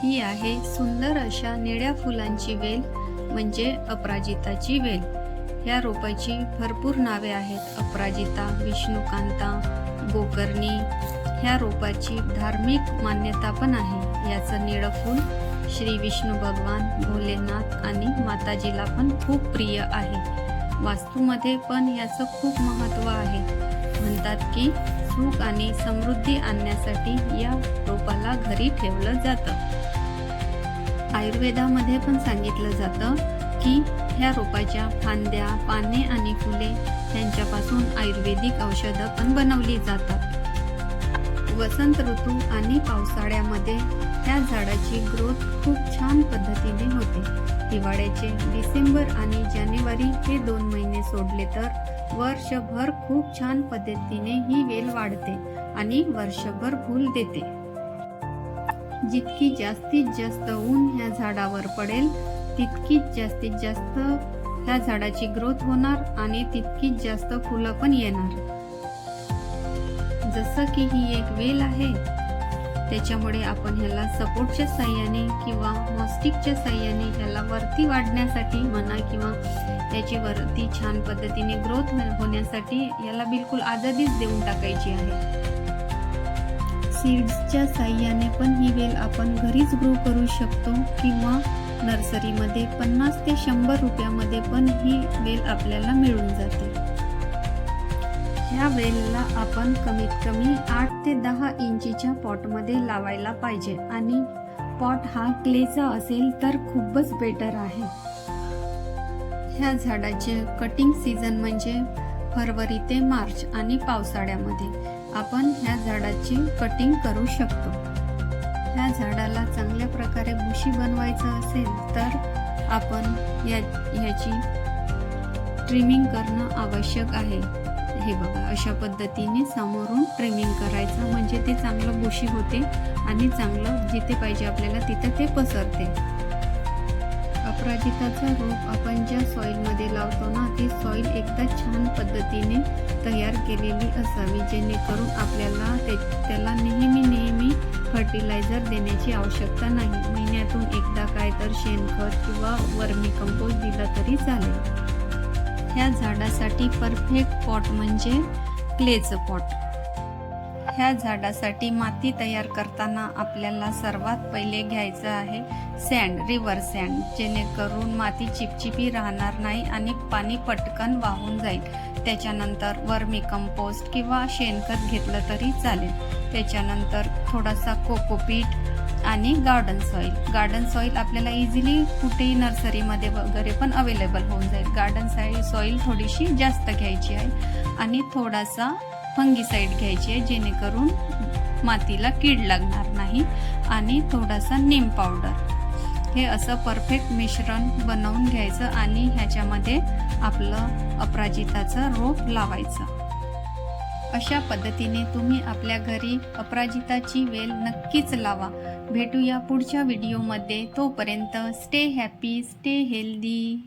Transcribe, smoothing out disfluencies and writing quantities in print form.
ही आहे सुंदर अशा निळ्या फुलांची वेल, म्हणजे अपराजिताची वेल। या रोपाची भरपूर नावे आहेत, अपराजिता, विष्णुकांता, गोकर्णी। ह्या रोपाची धार्मिक मान्यता पण आहे। याचं निळं फूल श्री विष्णू भगवान, भोलेनाथ आणि माताजीला पण खूप प्रिय आहे। वास्तूमध्ये पण याचं खूप महत्त्व आहे। म्हणतात की सुख आणि समृद्धी आणण्यासाठी या रोपाला घरी ठेवलं जातं। आयुर्वेदामध्ये पण सांगितलं जातं की ह्या रोपाच्या फांद्या, पाने आणि फुले यांच्यापासून आयुर्वेदिक औषधं पण बनवली जातात। वसंत ऋतू आणि पावसाळ्यामध्ये ह्या झाडाची ग्रोथ खूप छान पद्धतीने होते। हिवाळ्याचे डिसेंबर आणि जानेवारी हे 2 महिने सोडले तर वर्षभर खूप छान पद्धतीने ही वेल वाढते आणि वर्षभर फूल देते। जितकी जास्तीत जास्त ऊन ह्या झाडावर पडेल तितकीच जास्तीत जास्त ह्या झाडाची ग्रोथ होणार आणि तितकीच जास्त फुलं पण येणार। जसं की ही एक वेल आहे, त्याच्यामुळे आपण ह्याला सपोर्टच्या साह्याने किंवा मॉस्टिकच्या साह्याने ह्याला वरती वाढण्यासाठी म्हणा किंवा याची वरती छान पद्धतीने ग्रोथ होण्यासाठी याला बिलकुल आजादीच देऊन टाकायची आहे। सीड्सच्या साह्याने पण ही वेल आपण घरीच ग्रो करू शकतो किंवा नर्सरीमध्ये 50 ते 100 रुपयामध्ये पण ही वेल आपल्याला मिळून जाते। ह्या वेलला आपण कमीत कमी 8 ते 10 इंचीच्या पॉटमध्ये लावायला पाहिजे आणि पॉट हा क्लेचा असेल तर खूपच बेटर आहे। ह्या झाडाचे कटिंग सीझन म्हणजे फरवरी ते मार्च आणि पावसाळ्यामध्ये आपण ह्या झाडाची कटिंग करू शकतो। ह्या झाडाला चांगल्या प्रकारे बुशी बनवायचं असेल तर आपण ह्याची ट्रिमिंग करणं आवश्यक आहे। हे बघा, अशा पद्धतीने समोरून ट्रिमिंग करायचं म्हणजे ते चांगलं बुशी होते आणि चांगलं जिथे पाहिजे आपल्याला तिथे ते पसरते। अपराजिताचा रोप आपण ज्या सॉइलमध्ये लावतो ना, ती सॉइल एकदा छान पद्धतीने तयार केलेली असावी, जेणेकरून आपल्याला त्याला नेहमी फर्टिलायझर देण्याची आवश्यकता नाही। महिन्यातून एकदा काय तर शेणखत किंवा वर्मी कंपोस्ट दिलं तरी चालेल। ह्या झाडासाठी परफेक्ट पॉट म्हणजे क्लेचं पॉट। ह्या झाडासाठी माती तयार करताना आपल्याला सर्वात पहिले घ्यायचं आहे सँड, रिव्हर सँड, जेणेकरून माती चिपचिपी राहणार नाही आणि पाणी पटकन वाहून जाईल। त्याच्यानंतर वर्मी कंपोस्ट किंवा शेणखत घेतलं तरी चालेल। त्याच्यानंतर थोडासा कोकोपीट आणि गार्डन सॉइल आपल्याला इझिली कुठेही नर्सरीमध्ये वगैरे पण अवेलेबल होऊन जाईल। गार्डन सॉइल थोडीशी जास्त घ्यायची आहे आणि थोडासा फंगीसाइड घ्यायची आहे, जेणेकरून मातीला कीड लागणार नाही, आणि थोडासा नीम पावडर। हे असं परफेक्ट मिश्रण बनवून घ्यायचं आणि ह्याच्यामध्ये आपलं अपराजिताचं रोप लावायचं। अशा पद्धतीने तुम्ही आपल्या घरी अपराजिताची वेल नक्कीच लावा। भेटूया पुढच्या व्हिडिओमध्ये, तोपर्यंत स्टे हॅपी, स्टे हेल्दी।